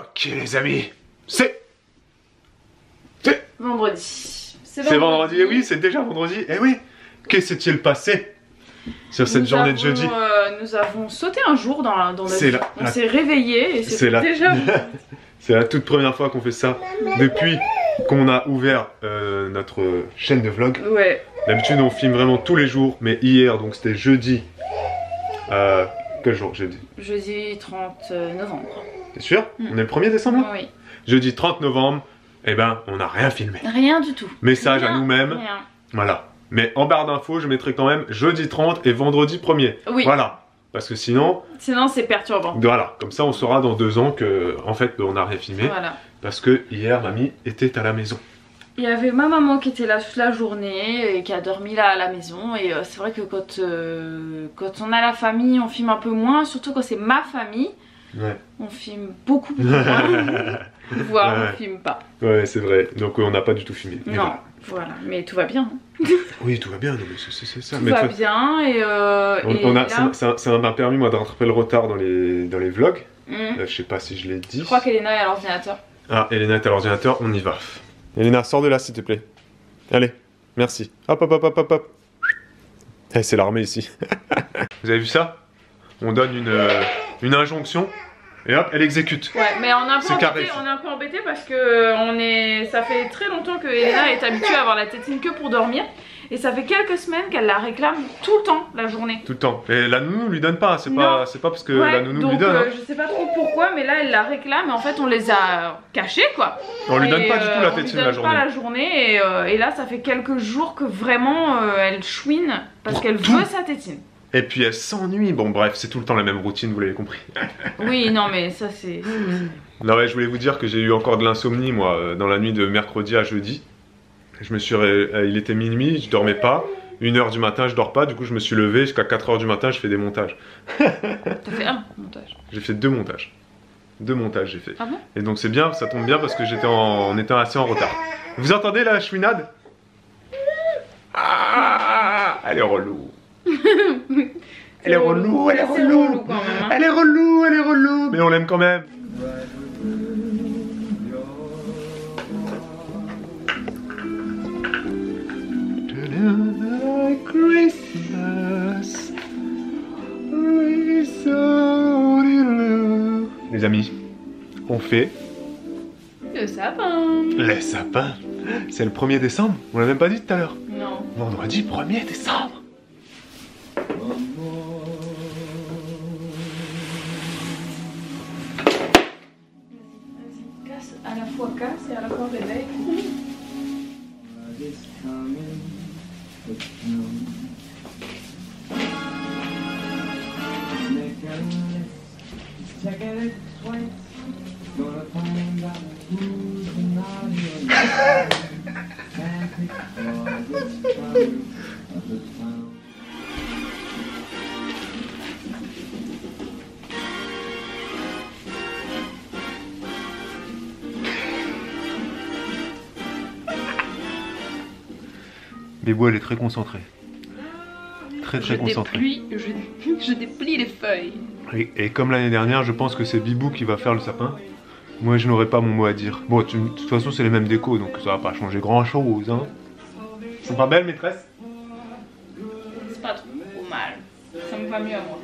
Ok les amis, c'est vendredi. C'est vendredi, et oui, c'est déjà vendredi. Et oui, que s'est-il passé sur cette journée de jeudi? Nous avons sauté un jour dans notre vie. On s'est réveillé et c'est déjà... C'est la toute première fois qu'on fait ça depuis qu'on a ouvert notre chaîne de vlog. Ouais. D'habitude on filme vraiment tous les jours, mais hier, donc c'était jeudi. Quel jour jeudi? Jeudi 30 novembre. T'es sûr? On est le 1er décembre? Oui. Jeudi 30 novembre, eh ben on n'a rien filmé. Rien du tout. Message à nous-mêmes. Voilà. Mais en barre d'infos, je mettrai quand même jeudi 30 et vendredi 1er. Oui. Voilà. Parce que sinon... Sinon c'est perturbant. Voilà. Comme ça on saura dans 2 ans que en fait on n'a rien filmé. Voilà. Parce que hier mamie était à la maison. Il y avait ma maman qui était là toute la journée et qui a dormi là à la maison. Et c'est vrai que quand on a la famille, on filme un peu moins. Surtout quand c'est ma famille, ouais. On filme beaucoup moins. Voire ouais. On filme pas. Ouais, c'est vrai. Donc on n'a pas du tout filmé. Mais non, voilà. Mais tout va bien. Oui, tout va bien. C'est ça. Tout va bien et ça m'a permis moi de rattraper le retard dans les vlogs. Je sais pas si je l'ai dit. Je crois qu'Elena est à l'ordinateur. Ah, Elena est à l'ordinateur, on y va. Elena, sors de là s'il te plaît. Allez, merci. Hop, hop, hop, hop, hop, hop. Eh, c'est l'armée ici. Vous avez vu ça? On donne une injonction et hop, elle exécute. Ouais, mais on est un peu embêté parce que ça fait très longtemps que Elena est habituée à avoir la tétine que pour dormir. Et ça fait quelques semaines qu'elle la réclame tout le temps, la journée. Tout le temps. Et la nounou lui donne pas, c'est pas parce que ouais, la nounou lui donne. Je sais pas trop pourquoi, mais là elle la réclame et en fait on les a cachés quoi. On lui donne pas du tout la tétine la journée. Pas la journée et là ça fait quelques jours que vraiment elle chouine parce qu'elle veut sa tétine. Et puis elle s'ennuie, bon bref, c'est tout le temps la même routine, vous l'avez compris. Oui, non mais ça c'est... Non ouais, je voulais vous dire que j'ai eu encore de l'insomnie moi, dans la nuit de mercredi à jeudi. Il était minuit, je dormais pas. 1 h du matin, je dors pas. Du coup, je me suis levé jusqu'à 4 h du matin, je fais des montages. T'as fait un montage? J'ai fait 2 montages. 2 montages, j'ai fait. Ah bon? Et donc, c'est bien, ça tombe bien parce que on était assez en retard. Vous entendez la chouinade? Ah, elle est relou. Elle est relou, elle est relou. Elle est relou, elle est relou. Mais on l'aime quand même. Les amis, on fait le sapin. Les sapins. C'est le 1er décembre. On l'a même pas dit tout à l'heure. Non. Vendredi 1er décembre. Vas-y, casse, à la fois casse et à la fois réveille. Bébou, elle est très concentrée. Très concentrée. Je déplie les feuilles. Et comme l'année dernière, je pense que c'est Bibou qui va faire le sapin. Moi, je n'aurai pas mon mot à dire. Bon, de toute façon, c'est les mêmes décos, donc ça va pas changer grand-chose. Hein. Elles sont pas belles, maîtresse? C'est pas trop mal. Ça me va mieux à moi.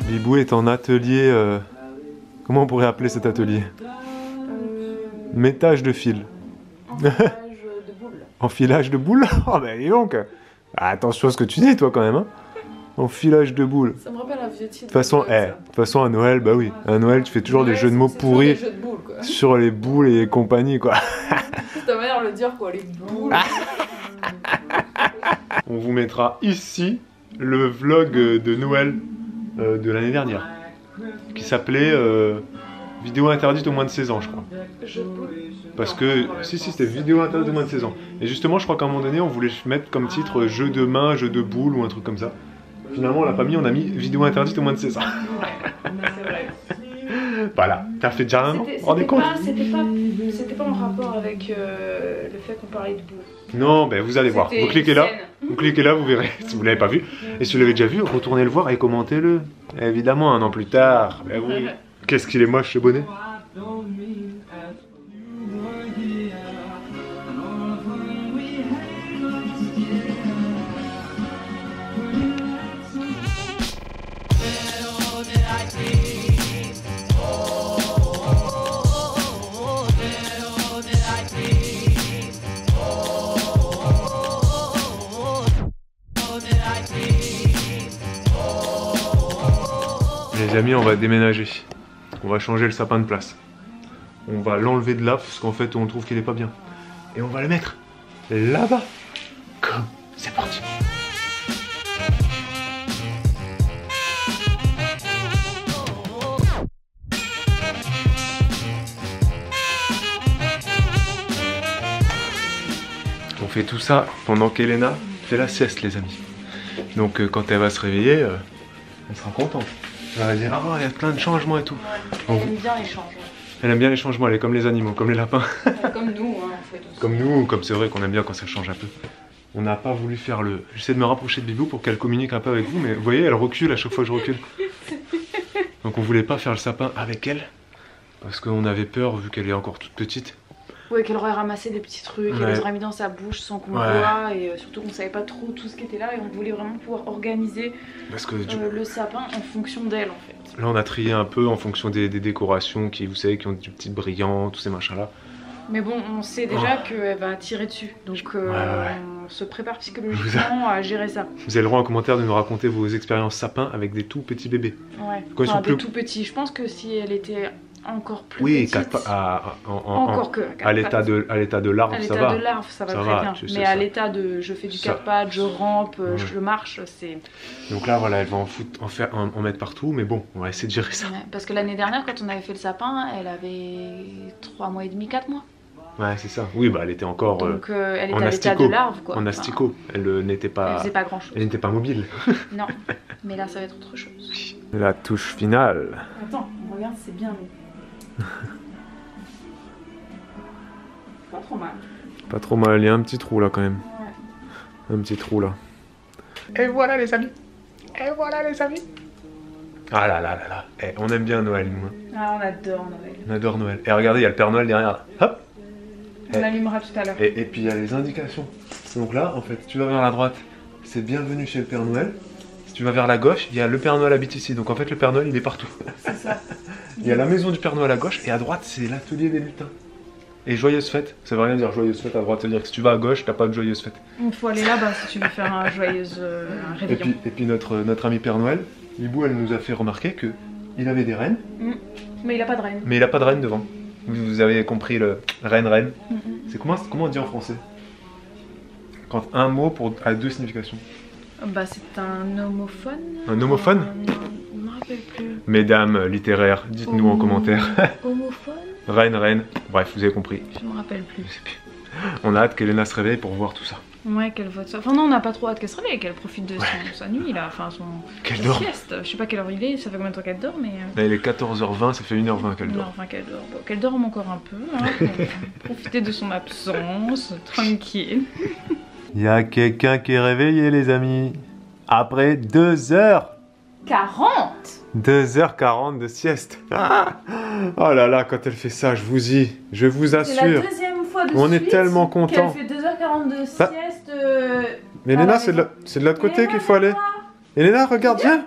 Bibou est en atelier... Comment on pourrait appeler cet atelier? Métage de fil. Enfilage de boule. Enfilage de boule? Oh bah dis donc. Attention à ce que tu dis toi quand même. Hein. Enfilage de boule. Ça me rappelle un vieux titre. De toute façon à Noël, bah oui. À Noël tu fais toujours des jeux de mots pourris de boules, sur les boules et compagnie quoi. C'est ta manière de le dire quoi, les boules. On vous mettra ici le vlog de Noël de l'année dernière. Qui s'appelait vidéo interdite aux moins de 16 ans, je crois. Parce que, si, c'était vidéo interdite aux moins de 16 ans. Et justement, je crois qu'à un moment donné, on voulait mettre comme titre jeu de main, jeu de boule ou un truc comme ça. Finalement, on l'a pas mis, on a mis vidéo interdite aux moins de 16 ans. Voilà, t'as fait déjà un an, rendez compte. C'était pas en rapport avec le fait qu'on parlait de boue. Non, ben vous allez voir, vous cliquez là, vous verrez, si vous l'avez pas vu. Et si vous l'avez déjà vu, retournez le voir et commentez-le. Évidemment, un an plus tard, ben oui. Qu'est-ce qu'il est moche ce bonnet. Les amis, on va déménager. On va changer le sapin de place. On va l'enlever de là parce qu'en fait on trouve qu'il est pas bien. Et on va le mettre là-bas. Comme c'est parti. On fait tout ça pendant qu'Elena fait la sieste, les amis. Donc quand elle va se réveiller, elle sera contente. Elle va dire, ah, il y a plein de changements et tout. Ouais, elle aime bien les changements. Elle aime bien les changements, elle est comme les animaux, comme les lapins. Comme nous, hein, en fait. Aussi. Comme nous, comme c'est vrai qu'on aime bien quand ça change un peu. On n'a pas voulu faire le... J'essaie de me rapprocher de Bibou pour qu'elle communique un peu avec vous, mais vous voyez, elle recule à chaque fois que je recule. Donc on voulait pas faire le sapin avec elle, parce qu'on avait peur, vu qu'elle est encore toute petite. Ouais, qu'elle aurait ramassé des petits trucs, elle les aurait mis dans sa bouche sans qu'on voit, et surtout qu'on savait pas trop tout ce qui était là, et on voulait vraiment pouvoir organiser le sapin en fonction d'elle, en fait. Là, on a trié un peu en fonction des décorations qui, vous savez, qui ont des petites brillants, tous ces machins-là. Mais bon, on sait déjà qu'elle va tirer dessus, donc on se prépare psychologiquement à gérer ça. Vous avez le droit en commentaire de nous raconter vos expériences sapins avec des tout petits bébés. Ouais, quand ils sont des tout petits. Je pense que si elle était encore plus petite, à l'état de larve, ça va. À l'état de larve, ça va très bien. Mais à l'état de je fais du 4 pattes, je rampe, je marche, c'est... Donc là, voilà, elle va en mettre partout, mais bon, on va essayer de gérer ça. Ouais, parce que l'année dernière, quand on avait fait le sapin, elle avait 3 mois et demi, 4 mois. Ouais, c'est ça. Oui, bah elle était encore donc, elle était à l'état de larve, quoi. En asticot. Elle n'était pas... Elle faisait pas grand chose. Elle n'était pas mobile. Non, mais là, ça va être autre chose. La touche finale. Attends, regarde, c'est bien mis. Pas trop mal. Pas trop mal, il y a un petit trou là quand même. Ouais. Un petit trou là. Et voilà les amis. Et voilà les amis. Ah là là là là. Eh, on aime bien Noël nous. Ah, on adore Noël. On adore Noël. Et regardez, il y a le Père Noël derrière là. Hop. On allumera tout à l'heure. Et puis il y a les indications. Donc là, en fait, tu vas vers la droite, c'est bienvenue chez le Père Noël. Si tu vas vers la gauche, il y a le Père Noël habite ici. Donc en fait, le Père Noël il est partout. C'est ça. Il y a la maison du Père Noël à gauche et à droite c'est l'atelier des lutins. Et joyeuse fête, ça veut rien dire joyeuse fête à droite, ça veut dire que si tu vas à gauche, t'as pas de joyeuse fête. Il faut aller là-bas si tu veux faire un joyeuse réveillon. Et puis notre ami Père Noël, Libou, elle nous a fait remarquer que il avait des rennes. Mais il a pas de reine. Mais il a pas de reine devant. Vous avez compris le reine. C'est comment on dit en français? Quand un mot a deux significations. Bah c'est un homophone. Un homophone? On ne me rappelle plus. Mesdames littéraires, dites-nous en commentaire. Homophone? Reine. Bref, vous avez compris. Je me rappelle plus. On a hâte qu'Elena se réveille pour voir tout ça. Ouais, qu'elle vote ça. Enfin non, on n'a pas trop hâte qu'elle se réveille, qu'elle profite de sa nuit là, enfin son sieste. Je sais pas quelle heure il est, ça fait combien de temps qu'elle dort, mais... Là, il est 14h20, ça fait 1h20 qu'elle dort. 1h20 qu'elle dort. Bon, qu'elle dorme encore un peu, hein, pour profiter de son absence, tranquille. Il y a quelqu'un qui est réveillé les amis. Après 2h40 2h40 de sieste. Oh là là, quand elle fait ça, je vous assure. C'est la deuxième fois de on suite est tellement contents. qu'elle fait 2h40 de sieste. Mais Elena, c'est de l'autre côté qu'il faut aller. Elena, regarde, viens.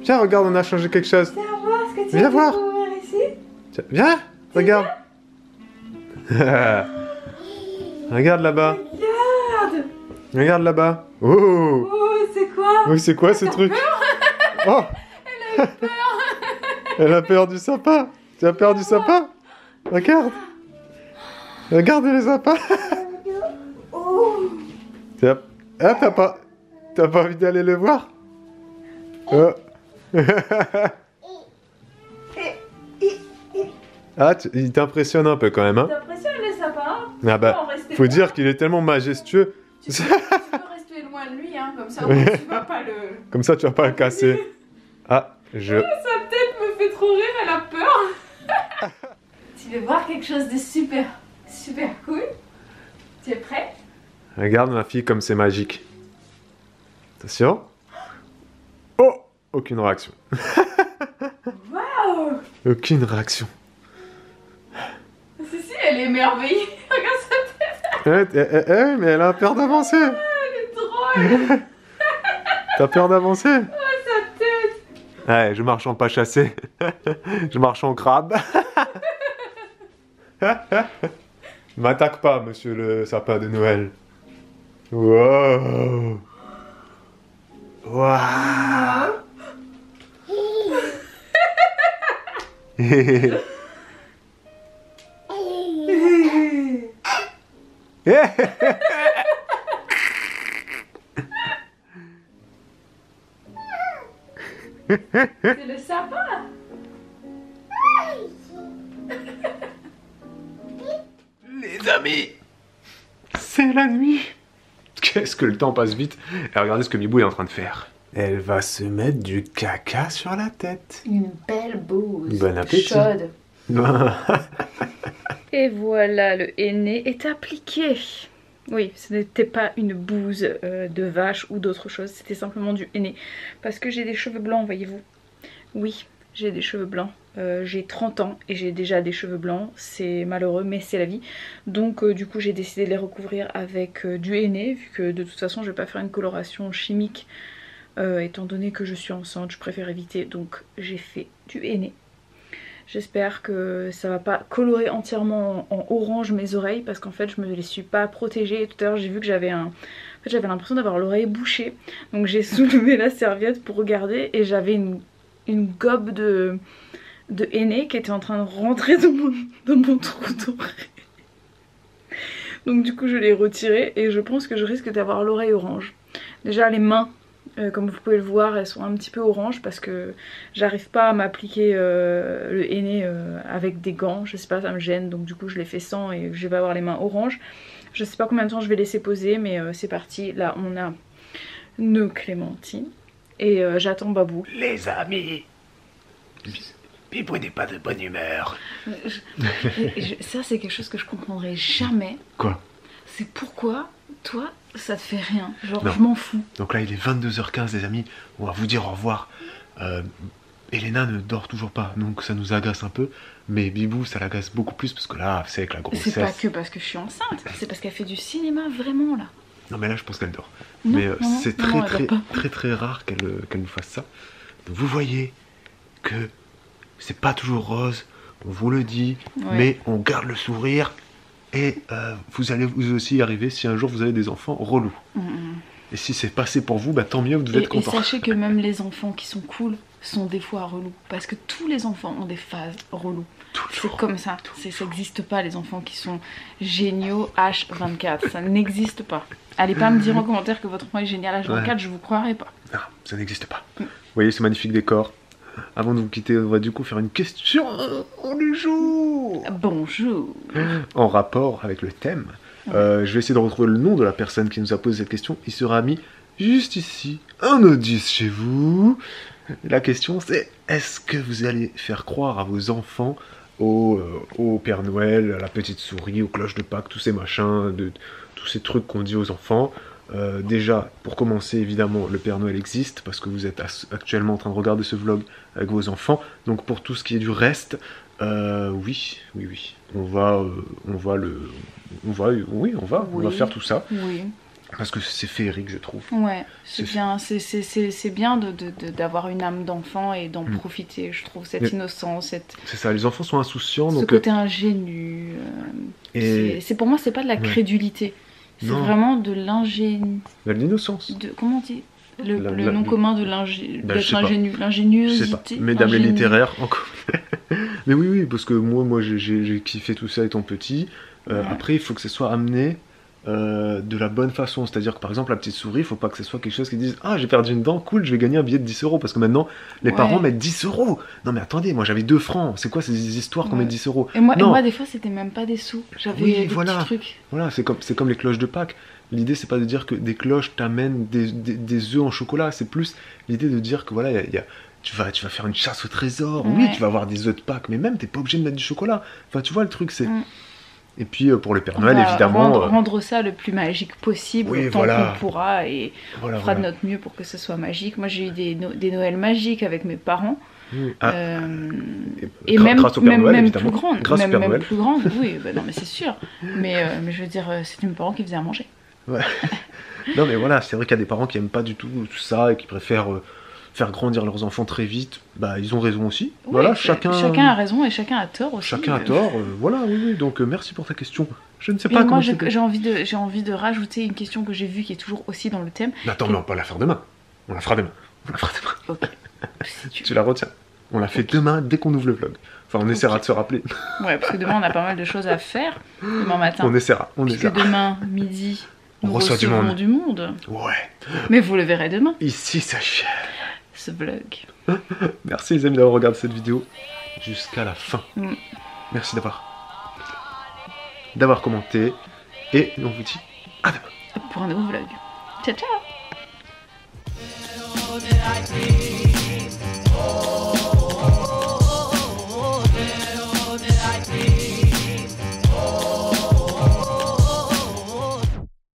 Viens, regarde, on a changé quelque chose. Viens voir ce que tu viens voir. Ici. Viens, regarde. Regarde là-bas. Regarde là-bas. Oh, c'est quoi? Oui, c'est quoi ce truc? Oh. Elle a eu peur. Elle a peur du sapin. Tu as peur du sapin? Regarde. Regarde les sapins. Ah, t'as pas envie d'aller le voir? Oh. Ah, il t'impressionne un peu quand même, hein? T'impressionnes les sapins? Ah bah, faut dire qu'il est tellement majestueux. Tu peux rester loin de lui, hein, comme ça tu vas pas le... Comme ça tu vas pas le casser. Ah, Ça peut-être me fait trop trop rire, elle a peur. Tu veux voir quelque chose de super cool? Tu es prêt? Regarde ma fille comme c'est magique. Attention. Oh! Aucune réaction. Waouh! Aucune réaction. Si, elle est émerveillée. Regarde sa tête. Mais elle a peur d'avancer. Elle est drôle. T'as peur d'avancer? Oh, sa tête. Ouais, je marche en pas chassé. Je marche en crabe. M'attaque pas, monsieur le sapin de Noël. Wow. Wow. C'est le sapin. Les amis, c'est la nuit. Qu'est-ce que le temps passe vite. Et regardez ce que Mibou est en train de faire. Elle va se mettre du caca sur la tête. Une belle bouse. Bon appétit. Chaude. Et voilà, le henné est appliqué. Oui, ce n'était pas une bouse de vache ou d'autre chose, c'était simplement du henné. Parce que j'ai des cheveux blancs, voyez-vous. Oui, j'ai des cheveux blancs. J'ai 30 ans et j'ai déjà des cheveux blancs. C'est malheureux, mais c'est la vie. Donc du coup, j'ai décidé de les recouvrir avec du henné, vu que de toute façon, je ne vais pas faire une coloration chimique. Étant donné que je suis enceinte, je préfère éviter. Donc j'ai fait du henné. J'espère que ça va pas colorer entièrement en orange mes oreilles, parce qu'en fait je me les suis pas protégées. Tout à l'heure j'ai vu que j'avais j'avais l'impression d'avoir l'oreille bouchée. Donc j'ai soulevé la serviette pour regarder et j'avais une gobe de henné qui était en train de rentrer dans mon trou d'oreille. Donc du coup je l'ai retiré et je pense que je risque d'avoir l'oreille orange. Déjà les mains, comme vous pouvez le voir, elles sont un petit peu orange parce que j'arrive pas à m'appliquer le henné avec des gants. Je sais pas, ça me gêne, donc du coup je l'ai fait sans et je vais avoir les mains oranges. Je sais pas combien de temps je vais laisser poser, mais c'est parti. Là on a nos clémentines et j'attends Babou. Les amis, Bibou n'est pas de bonne humeur. Ça c'est quelque chose que je comprendrai jamais. Quoi? C'est pourquoi toi ça te fait rien, genre non. Je m'en fous. Donc là il est 22h15 les amis, on va vous dire au revoir. Elena ne dort toujours pas, donc ça nous agace un peu. Mais Bibou ça l'agace beaucoup plus parce que là c'est avec la grossesse. C'est pas que parce que je suis enceinte, c'est parce qu'elle fait du cinéma vraiment là. Non mais là je pense qu'elle dort. Non, mais c'est très rare qu'elle nous fasse ça. Donc vous voyez que c'est pas toujours rose, on vous le dit, mais on garde le sourire. Et vous allez vous aussi y arriver si un jour vous avez des enfants relous. Et si c'est passé pour vous, bah tant mieux, vous devez être content. Et sachez que même les enfants qui sont cool sont des fois relous. Parce que tous les enfants ont des phases relous. C'est comme ça. Ça n'existe pas les enfants qui sont géniaux H24. Ça n'existe pas. Allez pas me dire en commentaire que votre enfant est génial H24, je vous croirai pas. Non, ça n'existe pas. Vous voyez ce magnifique décor. Avant de vous quitter, on va du coup faire une question du jour. Bonjour. En rapport avec le thème. Je vais essayer de retrouver le nom de la personne qui nous a posé cette question. Il sera mis juste ici, un indice chez vous. La question c'est, est-ce que vous allez faire croire à vos enfants au Père Noël, à la petite souris, aux cloches de Pâques, tous ces machins, tous ces trucs qu'on dit aux enfants. Déjà, pour commencer, évidemment, le Père Noël existe, parce que vous êtes actuellement en train de regarder ce vlog avec vos enfants. Donc pour tout ce qui est du reste, oui. On va faire tout ça. Oui. Parce que c'est féerique, je trouve. Ouais, c'est bien, c'est bien d'avoir une âme d'enfant et d'en profiter, je trouve, cette innocence. C'est ça, les enfants sont insouciants. Ce côté ingénu. Pour moi, c'est pas de la crédulité. C'est vraiment de l'ingénu. De l'innocence. Comment on dit le nom commun de l'ingéniosité. Je sais pas. Mesdames les littéraires, encore. Mais oui, parce que moi j'ai kiffé tout ça étant petit. Après, il faut que ce soit amené de la bonne façon. C'est-à-dire que par exemple, la petite souris, il faut pas que ce soit quelque chose qui dise « Ah, j'ai perdu une dent, cool, je vais gagner un billet de 10 €. » Parce que maintenant, les parents mettent 10 €. Non mais attendez, moi j'avais 2 francs. C'est quoi ces histoires qu'on met 10 €? Et moi, des fois, c'était même pas des sous. J'avais des petits trucs. Voilà, c'est comme les cloches de Pâques. L'idée, c'est pas de dire que des cloches t'amènent des œufs en chocolat. C'est plus l'idée de dire que voilà, il tu vas faire une chasse au trésor. Oui, tu vas avoir des œufs de Pâques, mais même, t'es pas obligé de mettre du chocolat. Enfin, tu vois, le truc, c'est... Et puis, pour le Père Noël, évidemment... Rendre ça le plus magique possible, autant qu'on pourra, et on fera de notre mieux pour que ce soit magique. Moi, j'ai eu des Noëls magiques avec mes parents. Et même plus grande, même plus grande, oui, bah non mais c'est sûr. Mais je veux dire, c'est mes parents qui faisaient à manger. Ouais. Non mais voilà, c'est vrai qu'il y a des parents qui aiment pas du tout ça et qui préfèrent faire grandir leurs enfants très vite. Bah ils ont raison aussi. Oui, voilà, chacun a raison et chacun a tort aussi. Chacun a tort, voilà, oui. Donc merci pour ta question. Je ne sais pas comment. Moi j'ai envie de rajouter une question que j'ai vue qui est toujours aussi dans le thème. Mais attends, mais on va pas la faire demain. On la fera demain. Ok. Si tu la retiens. On la fait demain dès qu'on ouvre le vlog. Enfin, on essaiera de se rappeler. Ouais, parce que demain, on a pas mal de choses à faire. Demain matin. On essaiera. Puisque demain, midi, nous recevons du monde. Ouais. Mais vous le verrez demain. Ici, s'achève ce vlog. Merci les amis d'avoir regardé cette vidéo jusqu'à la fin. Merci d'avoir commenté. Et on vous dit à demain. Pour un nouveau vlog. Ciao, ciao.